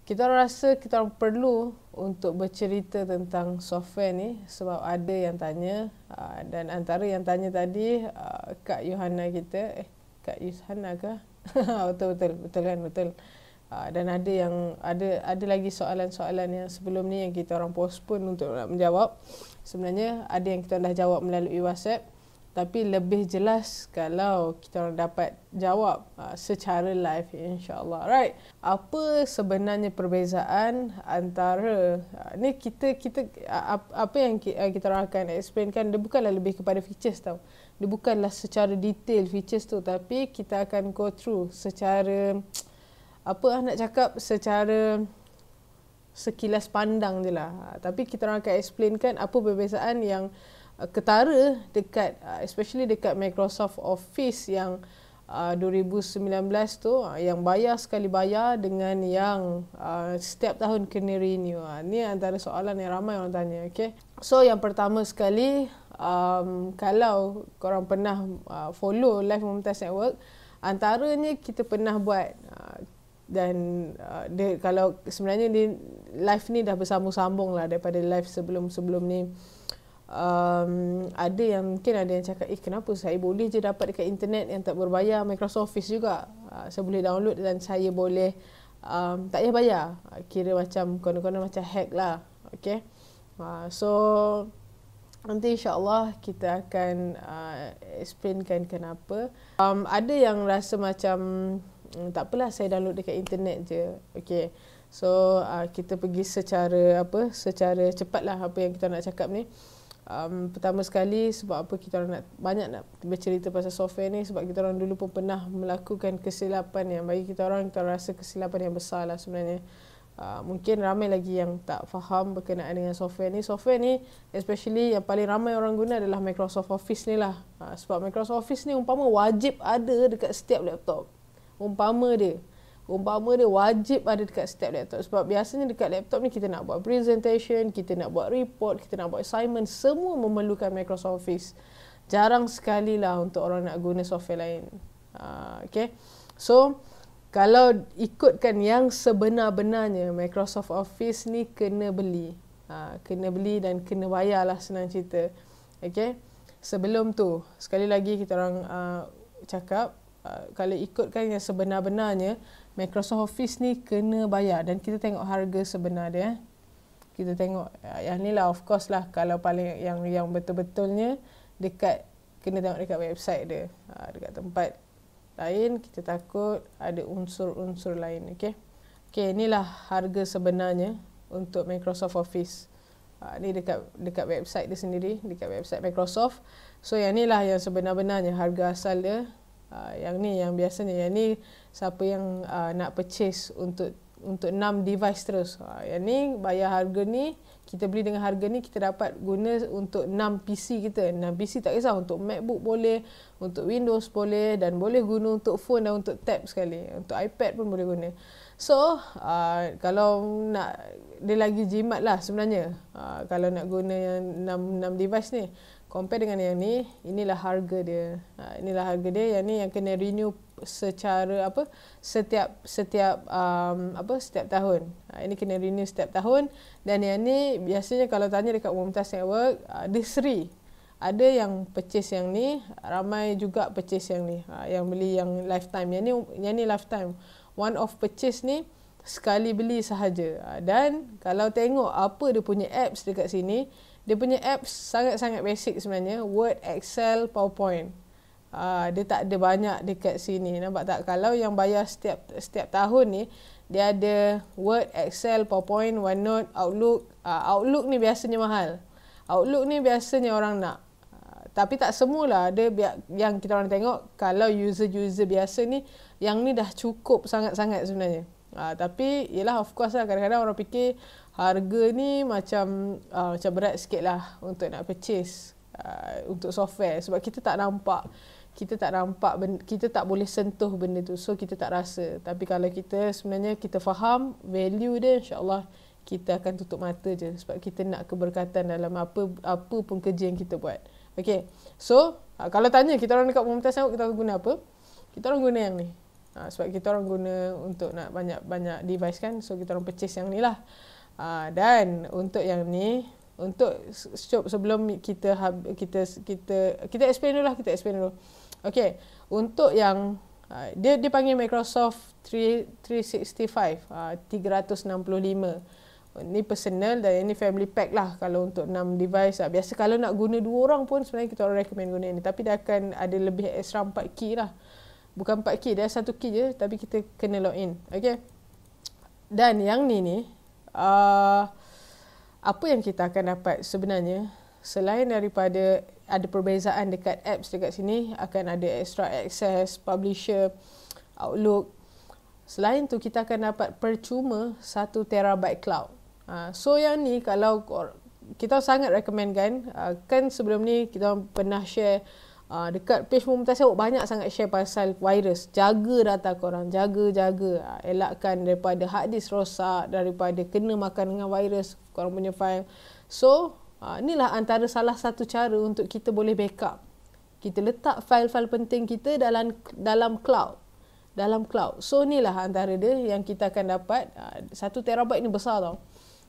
kita orang rasa kita orang perlu untuk bercerita tentang software ni sebab ada yang tanya, dan antara yang tanya tadi Kak Yohana kita, Kak Yohana ke? betul kan, betul. Dan ada yang ada lagi soalan-soalan yang sebelum ni yang kita orang postpone untuk nak menjawab. Sebenarnya ada yang kita dah jawab melalui WhatsApp, tapi lebih jelas kalau kita orang dapat jawab secara live, insya-Allah. Right. Apa sebenarnya perbezaan antara ni kita apa yang kita orang akan explainkan, dia bukanlah lebih kepada features tau. Dia bukanlah secara detail features tu, tapi kita akan go through secara nak cakap secara sekilas pandang je lah. Tapi kita orang akan explainkan apa perbezaan yang ketara dekat especially dekat Microsoft Office yang 2019 tu, yang bayar sekali bayar dengan yang setiap tahun kena renew. Ni antara soalan yang ramai orang tanya. Okay? So yang pertama sekali, kalau korang pernah follow Live Mumtaz Network, antaranya kita pernah buat dan kalau sebenarnya live ni dah bersambung-sambung lah daripada live sebelum-sebelum ni. Ada yang mungkin ada yang cakap, kenapa saya boleh je dapat dekat internet yang tak berbayar Microsoft Office juga, saya boleh download dan saya boleh tak payah bayar. Kira macam konon-konon macam hack lah. Okay. So nanti insya-Allah kita akan explainkan kenapa. Ada yang rasa macam tak apalah, saya download dekat internet je. Okay. So kita pergi secara cepatlah apa yang kita nak cakap ni. Pertama sekali, sebab apa kita orang nak bercerita pasal software ni, sebab kita orang dulu pun pernah melakukan kesilapan yang bagi kita orang rasa kesilapan yang besar lah sebenarnya. Mungkin ramai lagi yang tak faham berkenaan dengan software ni. Software ni especially yang paling ramai orang guna adalah Microsoft Office ni lah. Sebab Microsoft Office ni umpama wajib ada dekat setiap laptop. Umpama dia wajib ada dekat setiap laptop. Sebab biasanya dekat laptop ni kita nak buat presentation, kita nak buat report, kita nak buat assignment, semua memerlukan Microsoft Office. Jarang sekali lah untuk orang nak guna software lain. Okay. So kalau ikutkan yang sebenar-benarnya, Microsoft Office ni kena beli. Kena beli dan kena bayar lah, senang cerita. Okay. Sebelum tu, sekali lagi kita orang cakap, kalau ikutkan yang sebenar-benarnya, Microsoft Office ni kena bayar. Dan kita tengok harga sebenar dia. Kita tengok yang ni lah, of course lah, kalau paling yang betul-betulnya kena tengok dekat website dia. Dekat tempat lain kita takut ada unsur-unsur lain. Okay, inilah harga sebenarnya untuk Microsoft Office. Ni dekat website dia sendiri, dekat website Microsoft. So yang ni lah yang sebenar-benarnya harga asal dia. Yang ni yang biasanya, yang ni siapa yang nak purchase untuk 6 device terus. Yang ni bayar harga ni, kita beli dengan harga ni, kita dapat guna untuk 6 PC kita. 6 PC tak kisah, untuk MacBook boleh, untuk Windows boleh, dan boleh guna untuk phone dan untuk tab sekali. Untuk iPad pun boleh guna. So kalau nak, dia lagi jimat lah sebenarnya. Kalau nak guna yang 6 device ni, compare dengan yang ni, inilah harga dia. Inilah harga dia. Yang ni yang kena renew secara setiap tahun. Ini kena renew setiap tahun. Dan yang ni biasanya kalau tanya dekat Mumtaz Network, dia seri. Ada yang purchase yang ni, ramai juga purchase yang ni. Yang beli yang lifetime. Yang ni lifetime. One off purchase ni sekali beli sahaja. Dan kalau tengok apa dia punya apps dekat sini, dia punya apps sangat-sangat basic sebenarnya. Word, Excel, PowerPoint. Dia tak ada banyak dekat sini. Nampak tak? Kalau yang bayar setiap tahun ni, dia ada Word, Excel, PowerPoint, OneNote, Outlook. Outlook ni biasanya mahal. Outlook ni biasanya orang nak. Tapi tak semualah. Ada yang kita orang tengok, kalau user-user biasa ni, yang ni dah cukup sangat-sangat sebenarnya. Tapi yelah, of course lah, kadang-kadang orang fikir harga ni macam berat sikit lah untuk nak purchase untuk software. Sebab kita tak nampak, kita tak boleh sentuh benda tu. So kita tak rasa. Tapi kalau kita sebenarnya kita faham value dia, insya-Allah kita akan tutup mata je. Sebab kita nak keberkatan dalam apa pun kerja yang kita buat. Okay. So kalau tanya kita orang dekat Mumtaz Network, kita guna apa? Kita orang guna yang ni. Sebab kita orang guna untuk nak banyak device kan, so kita orang purchase yang ni lah. Dan untuk yang ni, untuk sebelum kita explain dulu lah, Okay, untuk yang dia panggil Microsoft 365, 365. Ni personal dan ini family pack lah kalau untuk 6 device. Biasa kalau nak guna 2 orang pun sebenarnya kita orang recommend guna ni. Tapi dia akan ada lebih extra 4 key lah. Bukan 4 key, dia 1 key je tapi kita kena login. Okay. Dan yang ni apa yang kita akan dapat sebenarnya, selain daripada ada perbezaan dekat apps dekat sini, akan ada extra access, publisher, Outlook. Selain tu kita akan dapat percuma 1 terabyte cloud. So yang ni kalau kita sangat recommend kan sebelum ni kita pernah share dekat page Mumtaz Network, banyak sangat share pasal virus. Jaga data korang, jaga elakkan daripada hard disk rosak, daripada kena makan dengan virus korang punya file. So inilah antara salah satu cara untuk kita boleh backup. Kita letak file-file penting kita dalam cloud. So inilah antara dia yang kita akan dapat. 1 terabyte ni besar tau.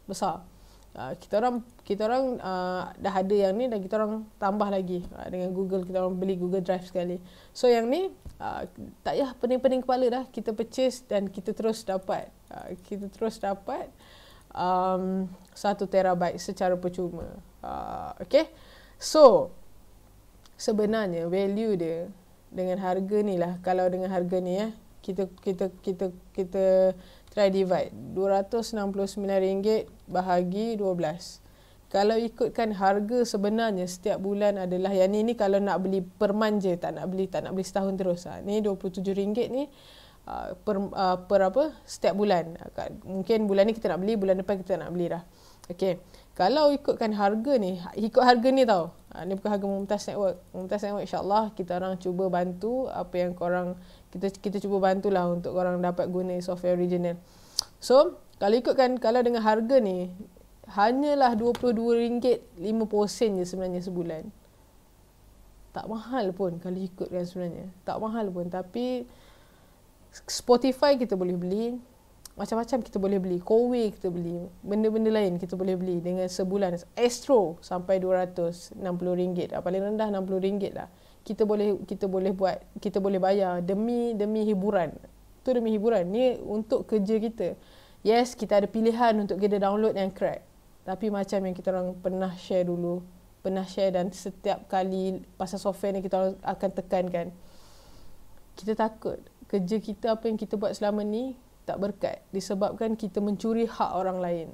Besar. Kita orang dah ada yang ni dan kita orang tambah lagi dengan Google. Kita orang beli Google Drive sekali. So yang ni tak payah pening-pening kepala dah. Kita purchase dan kita terus dapat 1 terabyte secara percuma. Okay. So sebenarnya value dia dengan harga ni lah. Kalau dengan harga ni kita try divide RM269 bahagi 12. Kalau ikutkan harga sebenarnya setiap bulan adalah yang ni kalau nak beli per month je, tak nak beli setahun terus. Ni RM27 ni per setiap bulan. Mungkin bulan ni kita nak beli, bulan depan kita nak beli dah. Okey. Kalau ikutkan harga ni, tau. Ni bukan harga Mumtaz Network. Mumtaz Network insya-Allah kita orang cuba bantu apa yang korang kita cuba bantulah untuk korang dapat guna software original. So, kalau dengan harga ni hanyalah RM22.50 je sebenarnya sebulan. Tak mahal pun kalau ikutkan sebenarnya. Tak mahal pun, tapi Spotify kita boleh beli, macam-macam kita boleh beli, Kowe kita beli, benda-benda lain kita boleh beli dengan sebulan. Astro sampai RM260, paling rendah RM60 lah. Kita boleh bayar demi hiburan. Itu demi hiburan. Ni untuk kerja kita. Yes, kita ada pilihan untuk kita download yang crack. Tapi macam yang kita orang pernah share dan setiap kali pasal software ni kita akan tekankan. Kita takut kerja kita, apa yang kita buat selama ni tak berkat disebabkan kita mencuri hak orang lain.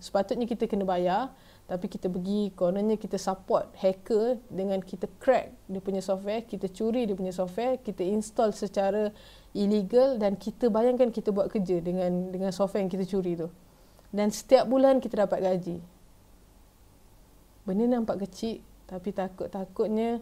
Sepatutnya kita kena bayar, tapi kita pergi kononnya kita support hacker dengan kita crack dia punya software, kita curi dia punya software, kita install secara illegal dan kita bayangkan kita buat kerja dengan software yang kita curi tu. Dan setiap bulan kita dapat gaji. Benda nampak kecil, tapi takutnya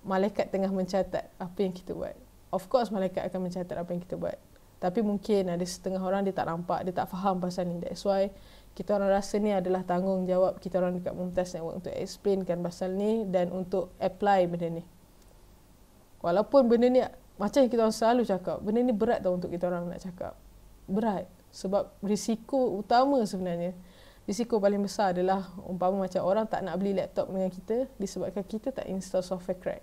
malaikat tengah mencatat apa yang kita buat. Of course malaikat akan mencatat apa yang kita buat. Tapi mungkin ada setengah orang dia tak nampak, dia tak faham pasal ni. That's why kita orang rasa ni adalah tanggungjawab kita orang dekat Mumtaz Network untuk explainkan pasal ni dan untuk apply benda ni. Walaupun benda ni macam yang kita orang selalu cakap, benda ni berat tau untuk kita orang nak cakap. Berat. Sebab risiko utama sebenarnya, risiko paling besar adalah umpama macam orang tak nak beli laptop dengan kita disebabkan kita tak install software crack.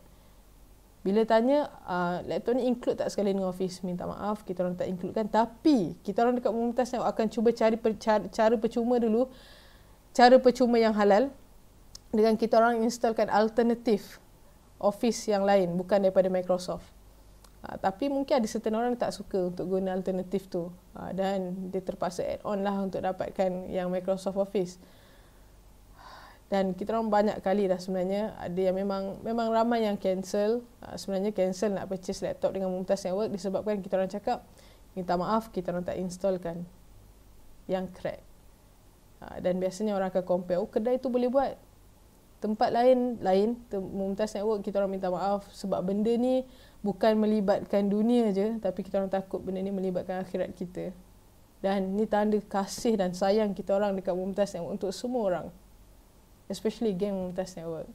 Bila tanya, laptop ni include tak sekali dengan Office? Minta maaf, kita orang tak include kan. Tapi, kita orang dekat Mumtaz akan cuba cari cara percuma dulu. Cara percuma yang halal. Dengan kita orang instalkan alternatif Office yang lain, bukan daripada Microsoft. Tapi mungkin ada certain orang tak suka untuk guna alternatif tu. Dan dia terpaksa add on lah untuk dapatkan yang Microsoft Office. Dan kita orang banyak kali dah sebenarnya ada yang memang ramai yang cancel. Sebenarnya cancel nak purchase laptop dengan Mumtaz Network disebabkan kita orang cakap minta maaf kita orang tak installkan yang crack. Dan biasanya orang akan compare, kedai tu boleh buat. Tempat lain Mumtaz Network kita orang minta maaf sebab benda ni bukan melibatkan dunia je, tapi kita orang takut benda ni melibatkan akhirat kita. Dan ni tanda kasih dan sayang kita orang dekat Mumtaz Network untuk semua orang. Especially geng Mumtaz Network.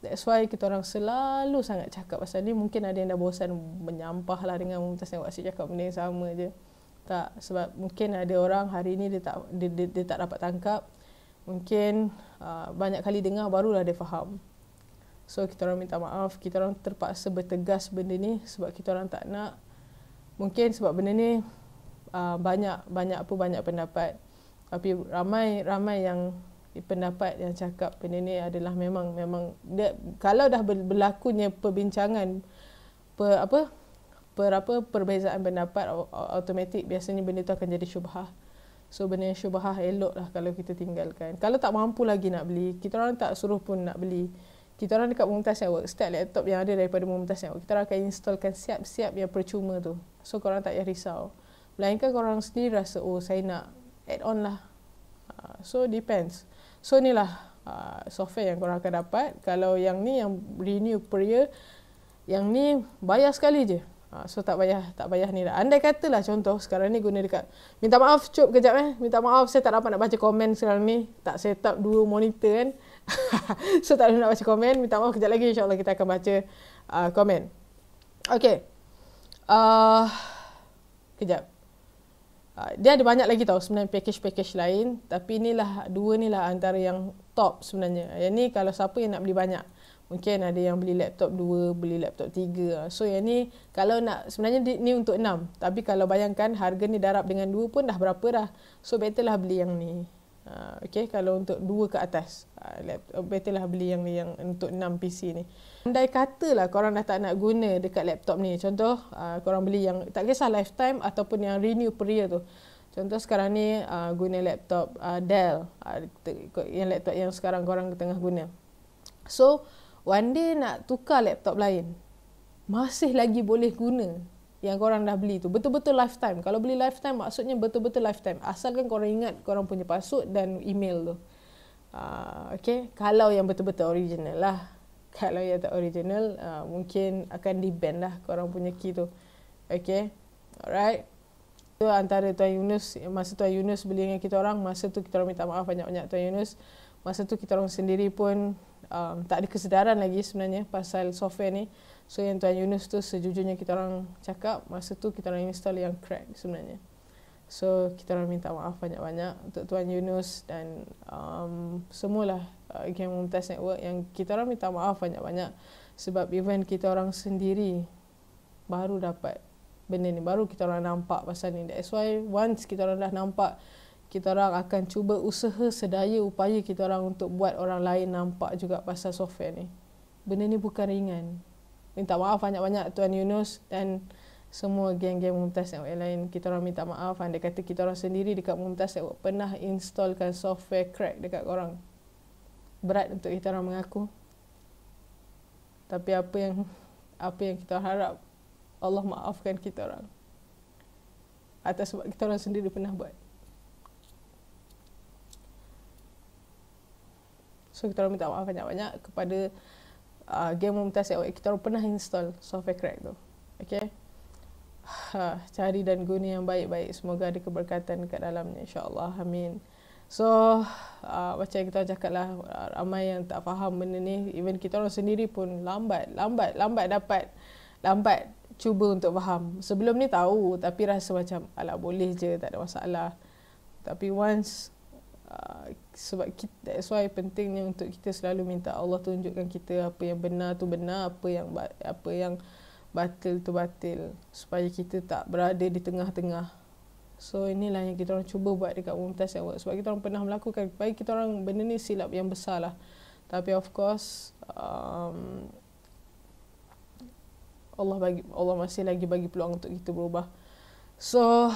That's why kita orang selalu sangat cakap pasal ni. Mungkin ada yang dah bosan menyampah lah dengan Mumtaz Network asyik cakap benda yang sama je. Tak, sebab mungkin ada orang hari ni dia tak dapat tangkap. Mungkin banyak kali dengar barulah dia faham. So kita orang minta maaf, kita orang terpaksa bertegas benda ni sebab kita orang tak nak. Mungkin sebab benda ni banyak pendapat. Tapi ramai yang pendapat yang cakap benda ni adalah memang dia, kalau dah berlakunya perbincangan perbezaan pendapat, automatik biasanya benda tu akan jadi syubhah. So benda yang syubhah eloklah kalau kita tinggalkan. Kalau tak mampu lagi nak beli, kita orang tak suruh pun nak beli. Kita orang dekat Mumtaz Network, setiap laptop yang ada daripada Mumtaz Network, kita orang akan installkan siap-siap yang percuma tu. So korang tak payah risau. Melainkan korang sendiri rasa, oh saya nak add on lah. So depends. So inilah software yang korang akan dapat. Kalau yang ni yang renew per year, yang ni bayar sekali je. So tak payah ni dah. Andai katalah contoh sekarang ni guna dekat, minta maaf Cuk kejap minta maaf saya tak dapat nak baca komen sekarang ni, tak set up 2 monitor kan. So tak ada nak baca komen, minta maaf kejap lagi, insyaAllah kita akan baca komen. Okay, kejap. Dia ada banyak lagi tau sebenarnya package-package lain, tapi dua ni lah antara yang top sebenarnya. Yang ni kalau siapa yang nak beli banyak, mungkin ada yang beli laptop 2, beli laptop 3. So yang ni kalau nak, sebenarnya ni untuk 6, tapi kalau bayangkan harga ni darab dengan 2 pun dah berapa dah. So better lah beli yang ni. Okay, kalau untuk 2 ke atas, better lah beli yang untuk 6 PC ni. Andai katalah korang dah tak nak guna dekat laptop ni, contoh korang beli yang tak kisah lifetime ataupun yang renew per year tu. Contoh sekarang ni guna laptop Dell, yang laptop yang sekarang korang tengah guna. So one day nak tukar laptop lain, masih lagi boleh guna yang korang dah beli tu. Betul-betul lifetime. Kalau beli lifetime maksudnya betul-betul lifetime. Asalkan korang ingat korang punya password dan email tu. Okay, kalau yang betul-betul original lah. Kalau yang tak original, mungkin akan di-ban lah korang punya key tu. Okay, alright. Itu antara Tuan Yunus, masa Tuan Yunus beli dengan kita orang, masa tu kita orang minta maaf banyak-banyak Tuan Yunus. Masa tu kita orang sendiri pun tak ada kesedaran lagi sebenarnya pasal software ni. So yang Tuan Yunus tu sejujurnya kita orang cakap, masa tu kita orang install yang crack sebenarnya. So kita orang minta maaf banyak-banyak untuk Tuan Yunus dan semualah Game Mumtaz Network yang kita orang minta maaf banyak-banyak sebab even kita orang sendiri baru dapat benda ni, baru kita orang nampak pasal ni. That's why once kita orang dah nampak, kita orang akan cuba usaha sedaya upaya kita orang untuk buat orang lain nampak juga pasal software ni. Benda ni bukan ringan. Minta maaf banyak-banyak Tuan Yunus dan semua geng-geng Mumtaz Network yang lain. Kita orang minta maaf andai kata kita orang sendiri dekat Mumtaz Network pernah installkan software crack dekat korang. Berat untuk kita orang mengaku. Tapi apa yang kita harap, Allah maafkan kita orang atas sebab kita orang sendiri pernah buat. So kita orang minta maaf banyak-banyak kepada Game Mumtaz Network. Kita orang pernah install software crack tu. Okay, cari dan guna yang baik-baik, semoga ada keberkatan dekat dalamnya, insyaAllah, amin. So macam yang kita cakap lah, ramai yang tak faham benda ni. Even kita orang sendiri pun lambat cuba untuk faham. Sebelum ni tahu tapi rasa macam alah boleh je, tak ada masalah. Tapi once sebab kita, that's why pentingnya untuk kita selalu minta Allah tunjukkan kita apa yang benar tu benar, apa yang batil tu batil, supaya kita tak berada di tengah-tengah. So inilah yang kita orang cuba buat dekat Mumtaz Network, sebab kita orang pernah melakukan, bagi kita orang benda ni silap yang besar lah. Tapi of course Allah masih lagi bagi peluang untuk kita berubah. So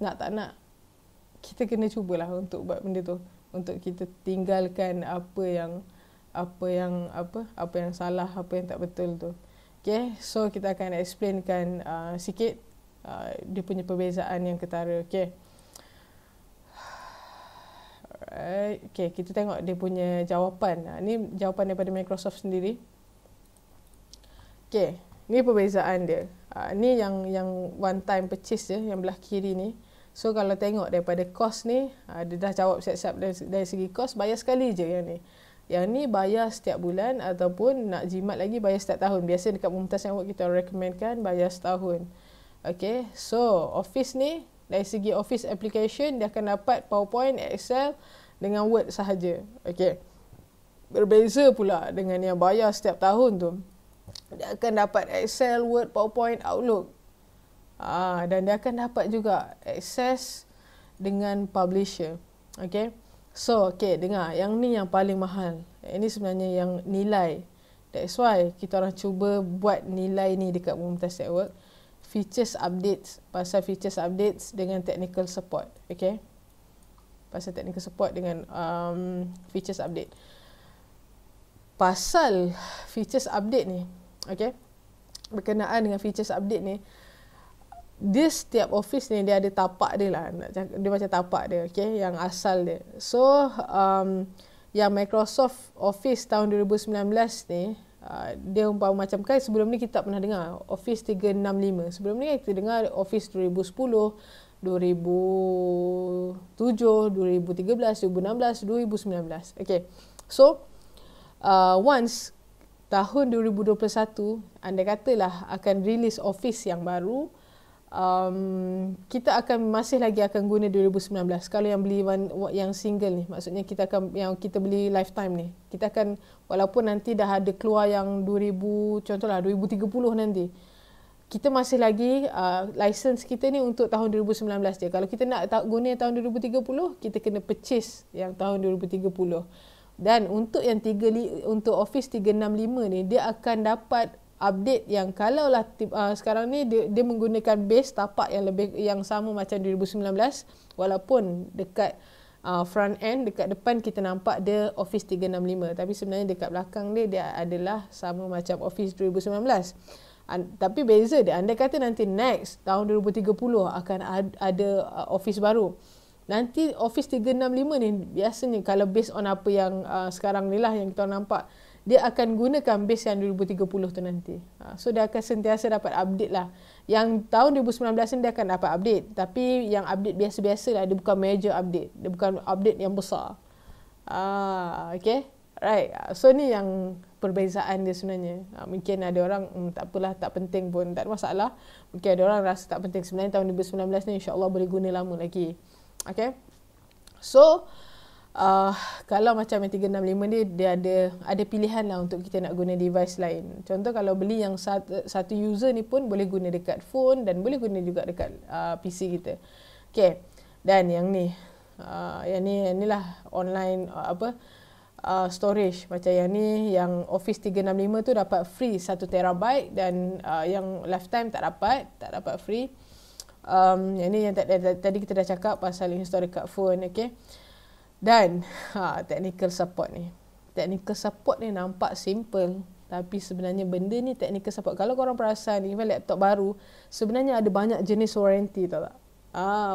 nak tak nak kita kena cubalah untuk buat benda tu, untuk kita tinggalkan apa yang salah, apa yang tak betul tu. Okay, so kita akan explainkan sikit dia punya perbezaan yang ketara. Okay, alright. Okay, kita tengok dia punya jawapan. Ni jawapan daripada Microsoft sendiri. Okay, ni perbezaan dia. Ni yang one time purchase je, yang belah kiri ni. So kalau tengok daripada kos ni, dia dah jawab siap-siap dari segi kos, bayar sekali je yang ni. Yang ni bayar setiap bulan ataupun nak jimat lagi bayar setiap tahun. Biasa dekat Mumtaz Network kita recommendkan bayar setahun. Okay, so Office ni dari segi Office application dia akan dapat PowerPoint, Excel dengan Word sahaja. Okay, berbeza pula dengan yang bayar setiap tahun tu. Dia akan dapat Excel, Word, PowerPoint, Outlook. Dan dia akan dapat juga akses dengan publisher. Okay. So, okay, dengar. Yang ni yang paling mahal. Ini sebenarnya yang nilai. That's why kita orang cuba buat nilai ni dekat Mumtaz Network. Features updates. Pasal features updates dengan technical support. Okay. Pasal technical support dengan features update. Pasal features update ni. Okay. Berkenaan dengan features update ni. Dia setiap office ni dia ada tapak dia lah. Dia macam tapak dia, okay, yang asal dia. So, yang Microsoft Office tahun 2019 ni, dia umpama macam kan sebelum ni kita tak pernah dengar Office 365. Sebelum ni kita dengar Office 2010, 2007, 2013, 2016, 2019. Okay. So, once tahun 2021, anda katalah akan release Office yang baru, kita akan masih lagi akan guna 2019. Kalau yang beli yang single ni, maksudnya kita akan yang kita beli lifetime ni, kita akan walaupun nanti dah ada keluar yang 2000 contohlah 2030 nanti, kita masih lagi license kita ni untuk tahun 2019 je. Kalau kita nak guna tahun 2030, kita kena purchase yang tahun 2030. Dan untuk yang untuk Office 365 ni, dia akan dapat update yang kalaulah sekarang ni dia menggunakan base tapak yang sama macam 2019, walaupun dekat front end, dekat depan kita nampak dia Office 365, tapi sebenarnya dekat belakang dia adalah sama macam Office 2019. Tapi beza dia, anda kata nanti next tahun 2030 akan ada Office baru. Nanti Office 365 ni biasanya kalau based on apa yang sekarang ni lah yang kita nampak, dia akan gunakan base yang 2030 tu nanti. So dia akan sentiasa dapat update lah. Yang tahun 2019 ni dia akan dapat update. Tapi yang update biasa-biasa lah. Dia bukan major update. Dia bukan update yang besar. Okay. Right. So ni yang perbezaan dia sebenarnya. Mungkin ada orang, tak apalah, tak penting pun. Tak ada masalah. Mungkin ada orang rasa tak penting. Sebenarnya tahun 2019 ni insyaAllah boleh guna lama lagi. Okay. So, kalau macam yang 365 ni, dia ada pilihan lah untuk kita nak guna device lain. Contoh kalau beli yang satu user ni pun boleh guna dekat phone dan boleh guna juga dekat PC kita. Okay. Dan yang ni lah online storage. Macam yang ni, yang Office 365 tu dapat free 1 terabyte dan yang lifetime tak dapat free. Yang ni yang tadi kita dah cakap pasal install dekat phone. Okay. Dan technical support ni. Technical support ni nampak simple, tapi sebenarnya benda ni technical support. Kalau korang perasan ni, laptop baru sebenarnya ada banyak jenis warranty, tahu tak?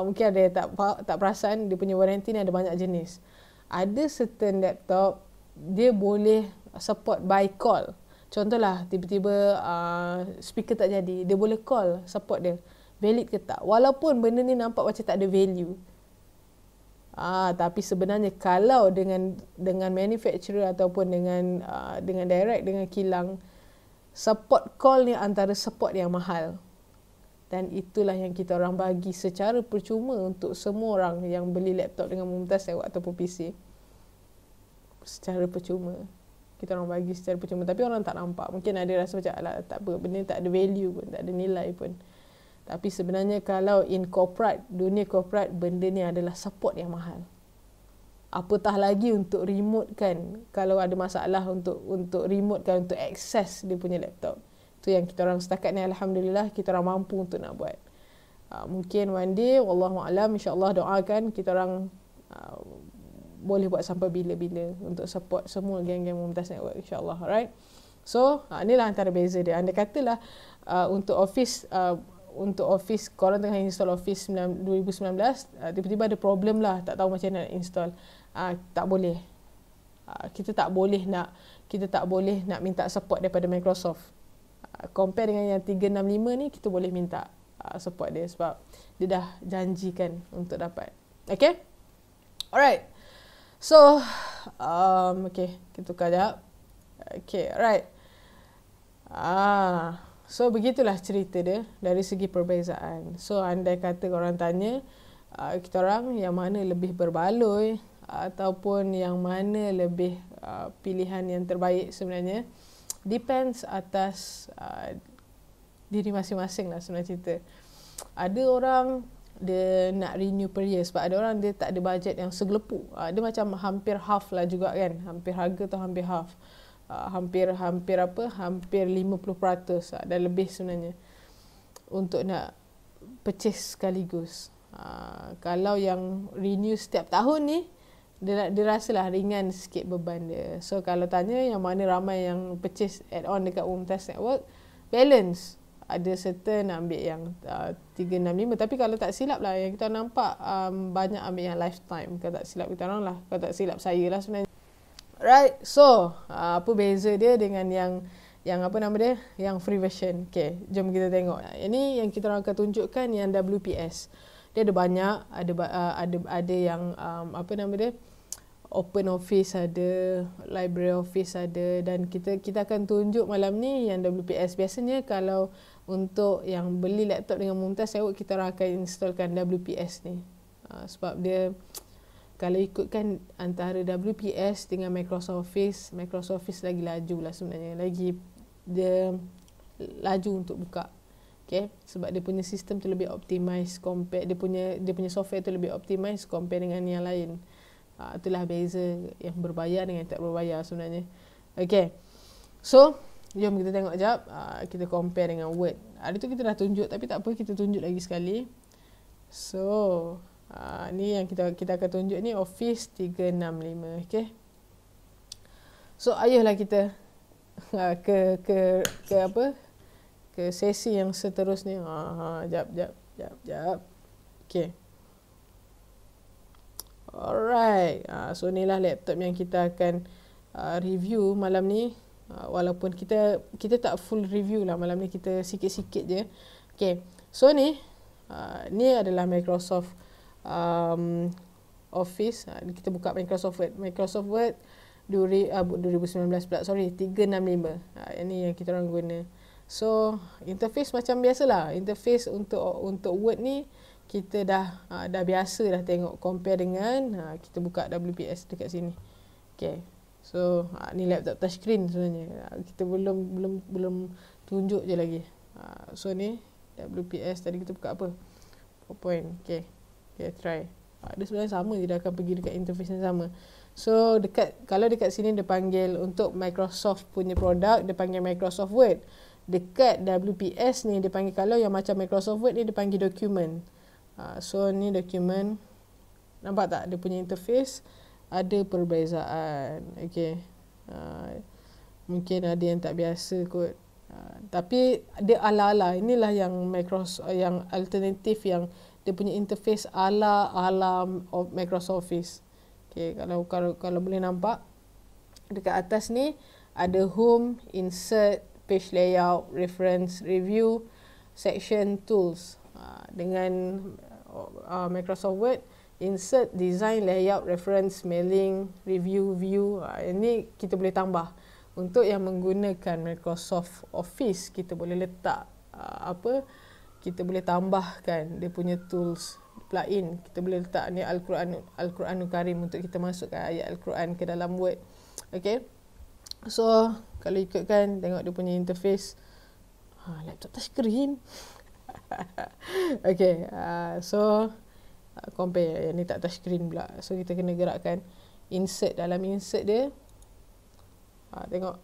Mungkin ada yang tak perasan, dia punya warranty ni ada banyak jenis. Ada certain laptop dia boleh support by call. Contohlah tiba-tiba speaker tak jadi, dia boleh call support dia. Valid ke tak? Walaupun benda ni nampak macam tak ada value. Tapi sebenarnya kalau dengan manufacturer ataupun dengan direct, dengan kilang, support call ni antara support yang mahal. Dan itulah yang kita orang bagi secara percuma untuk semua orang yang beli laptop dengan Mumtaz Network ataupun PC. Secara percuma. Kita orang bagi secara percuma. Tapi orang tak nampak. Mungkin ada rasa macam, alah, tak apa, benda tak ada value pun, tak ada nilai pun. Tapi sebenarnya kalau in corporate, dunia corporate, benda ni adalah support yang mahal. Apatah lagi untuk remote kan. Kalau ada masalah untuk remote kan, untuk access dia punya laptop. Itu yang kita orang setakat ni alhamdulillah kita orang mampu untuk nak buat. Mungkin one day, wallahualam, insyaAllah doakan kita orang boleh buat sampai bila-bila untuk support semua geng-geng Mumtaz Network, insyaAllah. Alright. So, inilah antara beza dia. Anda katalah untuk Office, korang tengah install Office 2019, tiba-tiba ada problem lah, tak tahu macam mana nak install. Tak boleh. Kita tak boleh nak minta support daripada Microsoft. Compare dengan yang 365 ni, kita boleh minta support dia sebab dia dah janjikan untuk dapat. Okay? Alright. So, Okay, kita tukar jap. Okay, alright. So begitulah cerita dia dari segi perbezaan. So andai kata korang tanya kita orang yang mana lebih berbaloi ataupun yang mana lebih pilihan yang terbaik, sebenarnya depends atas diri masing-masing lah sebenarnya cerita. Ada orang dia nak renew per year sebab ada orang dia tak ada budget yang segelepuk. Dia macam hampir half lah juga kan. Hampir harga tu hampir half. Hampir 50% dan lebih sebenarnya untuk nak purchase sekaligus. Kalau yang renew setiap tahun ni dia rasalah ringan sikit beban dia. So kalau tanya yang mana ramai yang purchase add-on dekat Mumtaz Network, balance. Ada certain ambil yang 365, tapi kalau tak silap lah yang kita nampak banyak ambil yang lifetime. Kalau tak silap kita orang lah, kalau tak silap saya lah sebenarnya. Right, so apa beza dia dengan yang apa nama dia, yang free version. Okay, jom kita tengok. Ini yang kita orang akan tunjukkan yang WPS. Dia ada banyak, ada yang apa nama dia, Open Office ada, Library Office ada, dan kita akan tunjuk malam ni yang WPS. Biasanya kalau untuk yang beli laptop dengan Mumtaz Network, kita orang akan installkan WPS ni. Sebab dia kalau ikutkan antara WPS dengan Microsoft Office lagi laju lah sebenarnya. Lagi dia laju untuk buka. Okay? Sebab dia punya sistem tu lebih optimize compare, dia punya software tu lebih optimize compare dengan yang lain. Itulah beza yang berbayar dengan tak berbayar sebenarnya. Okay. So, jom kita tengok jap. Kita compare dengan Word. Hari tu kita dah tunjuk, tapi tak apa, kita tunjuk lagi sekali. So, ni yang kita akan tunjuk ni Office 365. Okay. So, ayolah kita ke apa? Ke sesi yang seterusnya. Jap. Okay. Alright. So, inilah laptop yang kita akan review malam ni. Walaupun kita tak full review lah malam ni, kita sikit-sikit je. Okay. So, ni adalah Microsoft Office. Kita buka Microsoft Word 2019 pula, 365. Yang ni yang kita orang guna. So, interface macam biasalah. Interface untuk Word ni kita dah biasa dah tengok, compare dengan kita buka WPS dekat sini. Okay. So, ni laptop touchscreen sebenarnya. Kita belum tunjuk je lagi. So, ni WPS tadi kita buka apa? PowerPoint. Okay, try. Dia sebenarnya sama je, dia akan pergi dekat interface yang sama. So, kalau dekat sini dia panggil untuk Microsoft punya produk, dia panggil Microsoft Word. Dekat WPS ni dia panggil, kalau yang macam Microsoft Word ni dia panggil document. So, ni document. Nampak tak? Dia punya interface ada perbezaan. Okay. Mungkin ada yang tak biasa kot. Tapi dia ala-ala. Inilah yang Microsoft, yang alternatif, yang dia punya interface ala Microsoft Office. Okay, kalau boleh nampak dekat atas ni ada home, insert, page layout, reference, review, section, tools. Dengan Microsoft Word, insert, design, layout, reference, mailing, review, view. Ini kita boleh tambah. Untuk yang menggunakan Microsoft Office, kita boleh letak kita boleh tambahkan dia punya tools, plugin. Kita boleh letak ni Al-Quranul Karim untuk kita masukkan ayat Al-Quran ke dalam Word. Okay. So, kalau ikutkan, tengok dia punya interface. Laptop touchscreen. Okay. So, compare. Yang ni tak touchscreen pula. So, kita kena gerakkan insert. Dalam insert dia, tengok.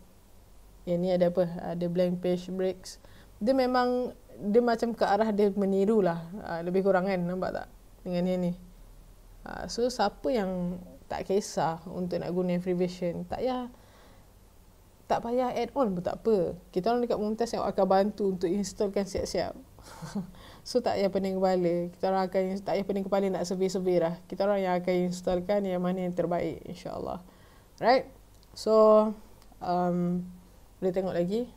Yang ni ada apa? Ada blank page breaks. Dia memang, dia macam ke arah dia meniru lah. Lebih kurang kan, nampak tak? Dengan yang ni. So, siapa yang tak kisah untuk nak guna free version, tak payah add-on pun tak apa. Kita orang dekat Mumtaz yang akan bantu untuk installkan siap-siap. So, tak payah pening kepala. Kita orang tak payah pening kepala nak survey-survey lah. Kita orang yang akan installkan yang mana yang terbaik, insyaAllah. Right? So, boleh tengok lagi.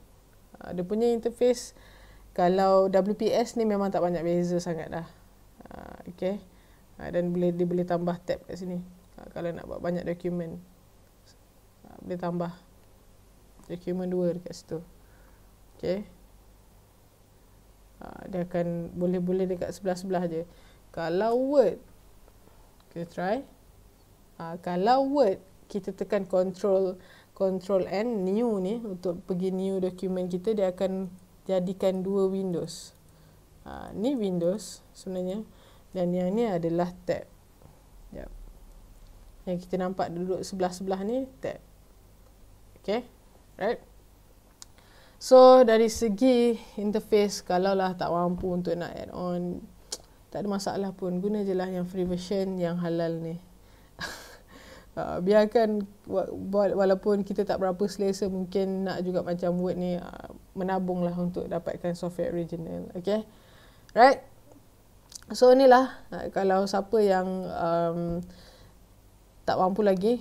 Dia punya interface, kalau WPS ni memang tak banyak beza sangat dah. Okay. Dan dia boleh tambah tab kat sini. Kalau nak buat banyak dokumen. boleh tambah dokumen 2 dekat situ. Okay. Dia akan boleh dekat sebelah-sebelah je. Kalau Word, kita try. Kalau Word, kita tekan Control N, New ni, untuk pergi new dokumen kita, dia akan jadikan 2 Windows. Ni Windows sebenarnya, dan yang ni adalah tab. Yep. Yang kita nampak duduk sebelah-sebelah ni, tab. Okay, right? So, dari segi interface, kalaulah tak mampu untuk nak add on, tak ada masalah pun. Guna je lah yang free version, yang halal ni. Biarkan, walaupun kita tak berapa selesa, mungkin nak juga macam Word ni, menabung lah untuk dapatkan software original. Okay, right? So, inilah, kalau siapa yang tak mampu lagi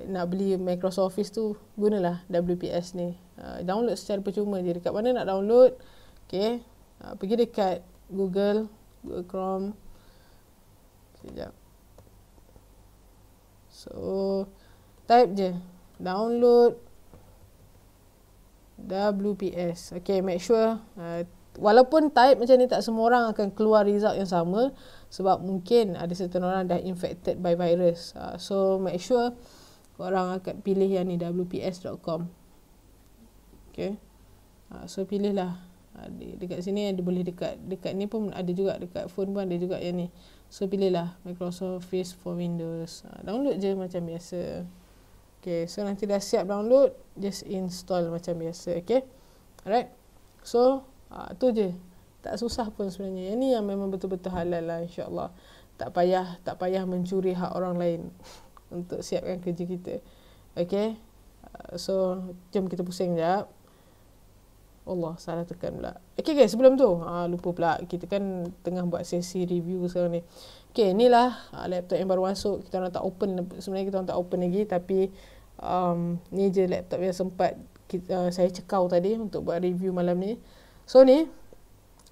nak beli Microsoft Office tu, gunalah WPS ni. Download secara percuma je. Dekat mana nak download? Okay, pergi dekat Google Chrome. Sekejap. So, type je download WPS. Okay, make sure walaupun type macam ni, tak semua orang akan keluar result yang sama, sebab mungkin ada certain orang dah infected by virus. So, make sure korang akan pilih yang ni, wps.com. Okay. So, pilihlah. Dekat sini ada, boleh dekat ni pun ada juga, dekat phone pun ada juga yang ni. So, pilihlah Microsoft Office for Windows. Download je macam biasa. Okay, so nanti dah siap download, just install macam biasa. Okay, alright. So, tu je. Tak susah pun sebenarnya. Yang ni yang memang betul-betul halal lah, insyaAllah. Tak payah mencuri hak orang lain untuk siapkan kerja kita. Okay, so jom kita pusing sekejap. Allah, salah tekan pula. Okay guys, sebelum tu lupa pula, kita kan tengah buat sesi review sekarang ni. Okay, inilah laptop yang baru masuk. Kita orang tak open, sebenarnya kita orang tak open lagi, tapi ni je laptop yang sempat saya cekau tadi untuk buat review malam ni. So ni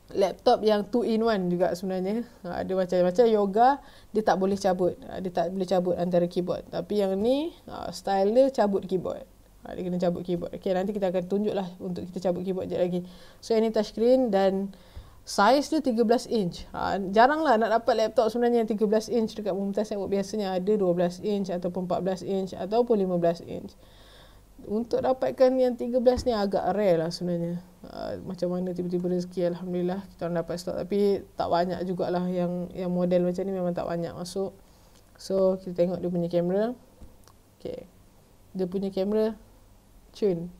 laptop yang 2-in-1 juga sebenarnya. Ada macam-macam yoga, dia tak boleh cabut. Dia tak boleh cabut antara keyboard. Tapi yang ni style dia cabut keyboard. Dia kena cabut keyboard. Okay, nanti kita akan tunjuk lah untuk kita cabut keyboard sekejap lagi. So, yang ni touchscreen dan size dia 13 inch. Jarang lah nak dapat laptop sebenarnya yang 13 inch dekat Mumtaz Network. Biasanya ada 12 inch ataupun 14 inch ataupun 15 inch. Untuk dapatkan yang 13 ni agak rare lah sebenarnya. Macam mana tiba-tiba rezeki, Alhamdulillah kita orang dapat stok. Tapi tak banyak jugalah yang model macam ni, memang tak banyak masuk. So, kita tengok dia punya kamera. Okay, dia punya kamera cun.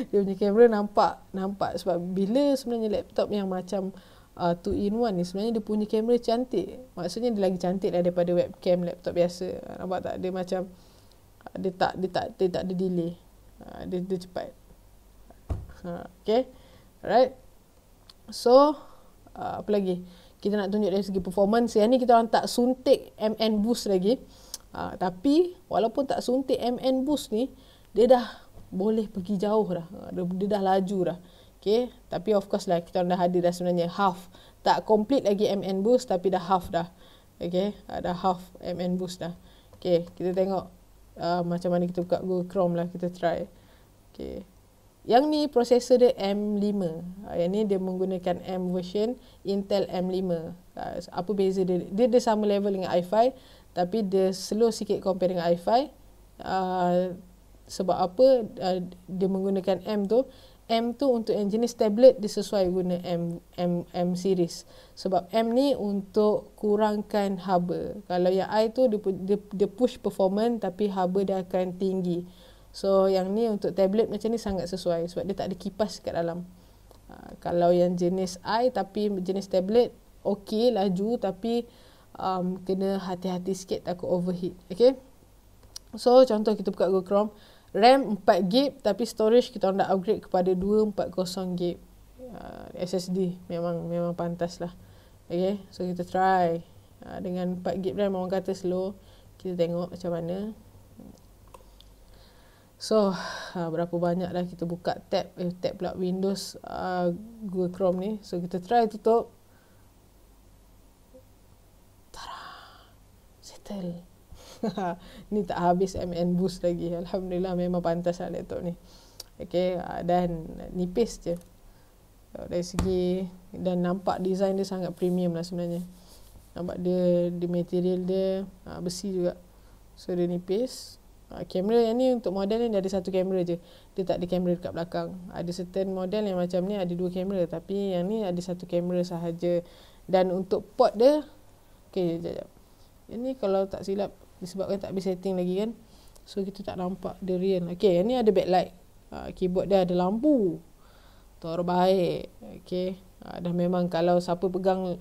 Dia punya kamera nampak sebab bila sebenarnya laptop yang macam 2-in-1 ni, sebenarnya dia punya kamera cantik. Maksudnya dia lagi cantik daripada webcam laptop biasa. Nampak tak? Dia macam dia tak ada delay. Dia cepat. Okay, alright. So, apa lagi kita nak tunjuk dari segi performance. Yang ni kita orang tak suntik MN Boost lagi. Tapi walaupun tak suntik MN Boost ni, dia dah boleh pergi jauh dah. Dia dah laju dah. Okay, tapi of course lah kita orang dah ada dah sebenarnya half. Tak complete lagi MN Boost, tapi dah half dah. Okay, dah half MN Boost dah. Okay, kita tengok macam mana kita buka Google Chrome lah, kita try. Okay, yang ni prosesor dia M5. Yang ni dia menggunakan M version Intel M5. Apa beza dia? Dia sama level dengan i5, tapi dia slow sikit compare dengan i5. Sebab apa dia menggunakan M tu? M tu untuk yang jenis tablet dia sesuai guna M series. Sebab M ni untuk kurangkan haba. Kalau yang I tu dia push performance, tapi haba dia akan tinggi. So yang ni untuk tablet macam ni sangat sesuai sebab dia tak ada kipas kat dalam. Kalau yang jenis I tapi jenis tablet okey laju, tapi kena hati-hati sikit, takut overheat. Okay, so contoh kita buka Google Chrome, RAM 4GB, tapi storage kita dah upgrade kepada 240GB. SSD memang pantas lah. Okay, so kita try. Dengan 4GB RAM orang kata slow. Kita tengok macam mana. So, berapa banyak dah kita buka tab pula Windows Google Chrome ni. So, kita try tutup. Tada! Settle. Ni tak habis MN boost lagi. Alhamdulillah memang pantas lah laptop ni. Okay, dan nipis je. Dari segi, dan nampak design dia sangat premium lah sebenarnya. Nampak dia, di material dia besi juga. So dia nipis. Kamera yang ni untuk model ni dia ada satu kamera je. Dia tak ada kamera dekat belakang. Ada certain model yang macam ni ada dua kamera, tapi yang ni ada satu kamera sahaja. Dan untuk port dia, okay, sekejap. Yang ni kalau tak silap disebabkan tak habis setting lagi kan, so kita tak nampak dia real. Okay, yang ni ada backlight. Keyboard dia ada lampu. Terbaik. Okay. Dah memang kalau siapa pegang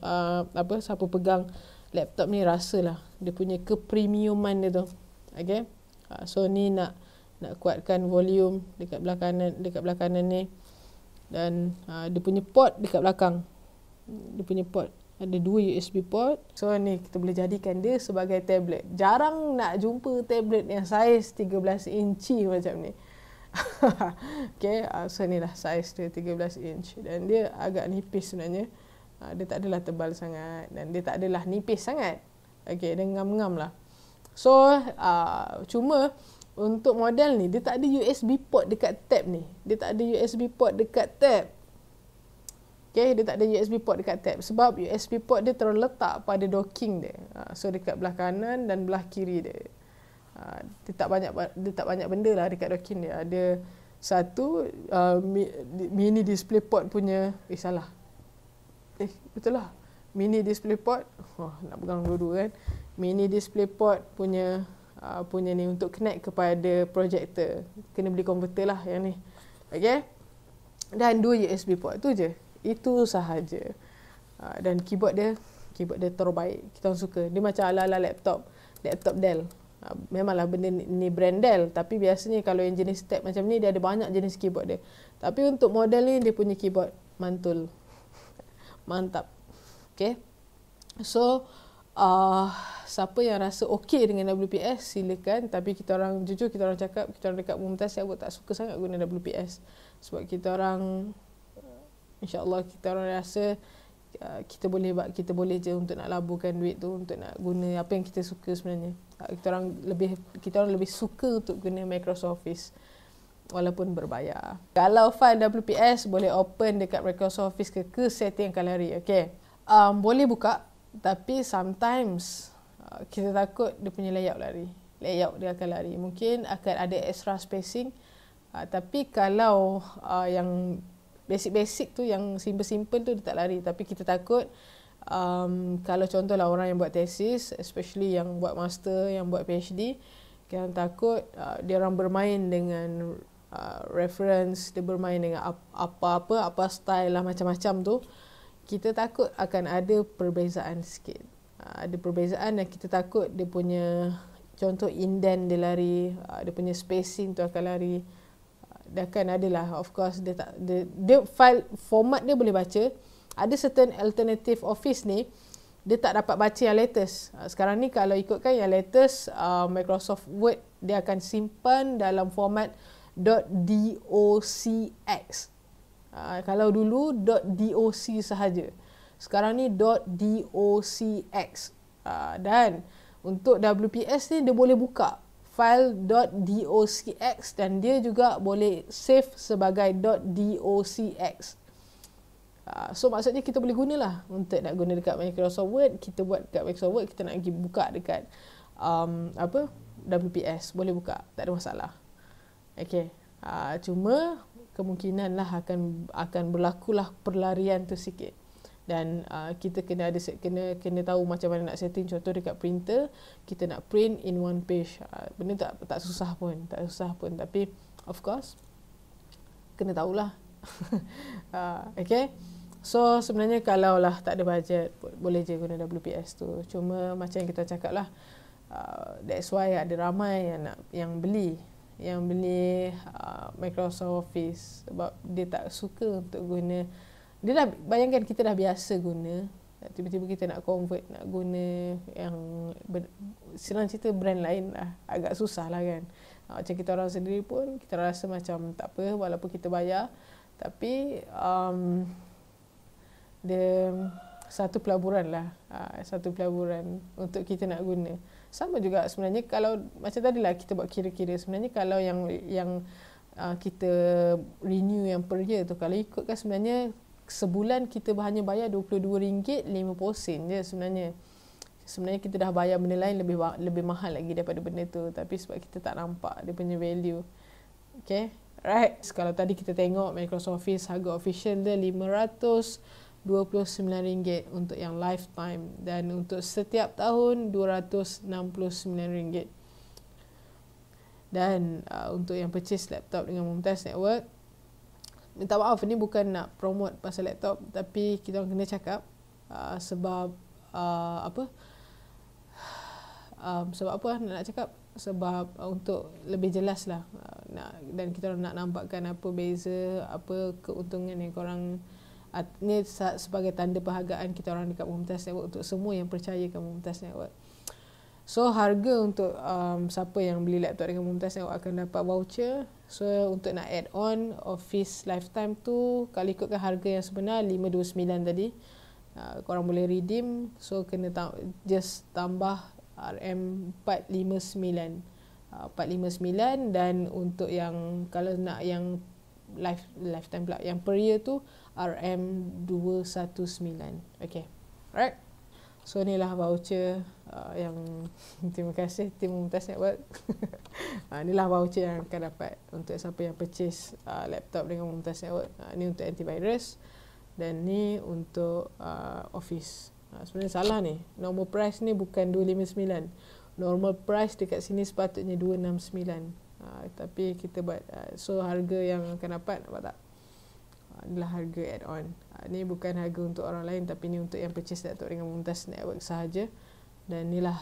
siapa pegang laptop ni rasalah dia punya kepremiuman dia tu. Okay. So ni nak kuatkan volume dekat belah kanan ni. Dan dia punya port dekat belakang. Dia punya port ada 2 USB port. So ni kita boleh jadikan dia sebagai tablet. Jarang nak jumpa tablet yang saiz 13 inci macam ni. Okay, so ni lah saiz dia 13 inch. Dan dia agak nipis sebenarnya. Dia tak adalah tebal sangat. Dan dia tak adalah nipis sangat. Okay, dia ngam-ngam lah. So, cuma untuk model ni, dia tak ada USB port dekat tab ni. Dia tak ada USB port dekat tab. Okay, dia tak ada USB port dekat tab. Sebab USB port dia terletak pada docking dia. So, dekat belah kanan dan belah kiri dia. Dia tak banyak benda lah dekat docking dia. Ada satu mini display port punya. Salah. Betul lah. Mini display port. Nak pegang dua-dua kan. Mini display port punya ni untuk connect kepada projector. Kena beli converter lah yang ni. Okay. Dan 2 USB port tu je. Itu sahaja. Dan keyboard dia terbaik. Kita orang suka. Dia macam ala-ala laptop Dell. Memanglah benda ni brand Dell, tapi biasanya kalau yang jenis tab macam ni dia ada banyak jenis keyboard dia. Tapi untuk model ni dia punya keyboard mantul. Mantap. Okay. So siapa yang rasa okey dengan WPS silakan, tapi kita orang jujur, kita orang cakap, kita orang dekat Mumtaz Siap tak suka sangat guna WPS. Sebab kita orang insya-Allah kita orang rasa kita boleh je untuk nak laburkan duit tu untuk nak guna apa yang kita suka sebenarnya. Kita orang lebih suka untuk guna Microsoft Office walaupun berbayar. Kalau file WPS boleh open dekat Microsoft Office ke setting akan lari. Okay. Boleh buka, tapi sometimes kita takut dia punya layout dia akan lari. Mungkin akan ada extra spacing, tapi kalau yang basic tu, yang simple tu dia tak lari. Tapi kita takut kalau contohlah orang yang buat tesis, especially yang buat master, yang buat PhD, kita takut dia orang bermain dengan reference, dia bermain dengan apa style lah macam-macam tu. Kita takut akan ada perbezaan sikit. Ada perbezaan dan kita takut dia punya contoh indent dia lari, dia punya spacing tu akan lari. Dia akan adalah, of course dia file format dia boleh baca. Ada certain alternative Office ni dia tak dapat baca yang latest. Sekarang ni kalau ikutkan yang latest, Microsoft Word dia akan simpan dalam format .docx. Kalau dulu .doc sahaja. Sekarang ni .docx. Dan untuk WPS ni dia boleh buka file .docx dan dia juga boleh save sebagai .docx. So maksudnya kita boleh gunalah untuk nak guna dekat Microsoft Word. Kita buat dekat Microsoft Word, kita nak pergi buka dekat WPS, boleh buka, tak ada masalah. Okay. Cuma kemungkinan lah akan berlakulah perlarian tu sikit. Dan kita kena tahu macam mana nak setting. Contoh dekat printer, kita nak print in one page. Benda tak susah pun, tapi of course kena tahulah. Okay. So sebenarnya kalau lah tak ada budget, boleh je guna WPS tu. Cuma macam yang kita cakap lah, that's why ada ramai yang beli Microsoft Office, sebab dia tak suka untuk guna. Dia dah bayangkan kita dah biasa guna, tiba-tiba kita nak convert, nak guna yang senang cerita brand lain lah, agak susah lah kan. Macam kita orang sendiri pun kita rasa macam tak apa walaupun kita bayar, tapi dia satu pelaburan lah, satu pelaburan untuk kita nak guna. Sama juga sebenarnya kalau macam tadilah kita buat kira-kira, sebenarnya kalau yang kita renew yang per year tu, kalau ikutkan sebenarnya sebulan kita hanya bayar RM22.50 je sebenarnya. Sebenarnya kita dah bayar benda lain lebih mahal lagi daripada benda tu, tapi sebab kita tak nampak dia punya value. Okay, right. Kalau tadi kita tengok Microsoft Office harga official dia RM529 untuk yang lifetime, dan untuk setiap tahun RM269. Dan untuk yang purchase laptop dengan Mumtaz Network, minta maaf ni bukan nak promote pasal laptop, tapi kita orang kena cakap sebab sebab apa nak cakap, sebab untuk lebih jelas lah, dan kita orang nak nampakkan apa beza, apa keuntungan yang korang, ni sebagai tanda perhargaan kita orang dekat Mumtaz Network untuk semua yang percayakan Mumtaz Network. So harga untuk siapa yang beli laptop dengan Mumtaz Network akan dapat voucher. So untuk nak add on Office Lifetime tu, kalau ikutkan harga yang sebenar RM529 tadi, korang boleh redeem. So kena just tambah RM459. 459, dan untuk yang kalau nak yang lifetime pula, yang per year tu RM219. Okay, alright. So inilah voucher yang terima kasih tim Mumtaz Network. Inilah voucher yang akan dapat untuk siapa yang purchase laptop dengan Mumtaz Network. Ni untuk antivirus, dan ni untuk Office. Sebenarnya salah ni, normal price ni bukan 259. Normal price dekat sini sepatutnya 269. Tapi kita buat so harga yang akan dapat, nampak tak? Inilah harga add-on. Ni bukan harga untuk orang lain, tapi ni untuk yang purchase laptop dengan Mumtaz Network sahaja. Dan inilah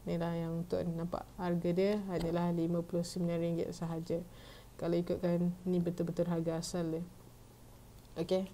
inilah yang untuk nampak harga dia adalah RM59 sahaja. Kalau ikutkan ni betul-betul harga asal dia. Okay.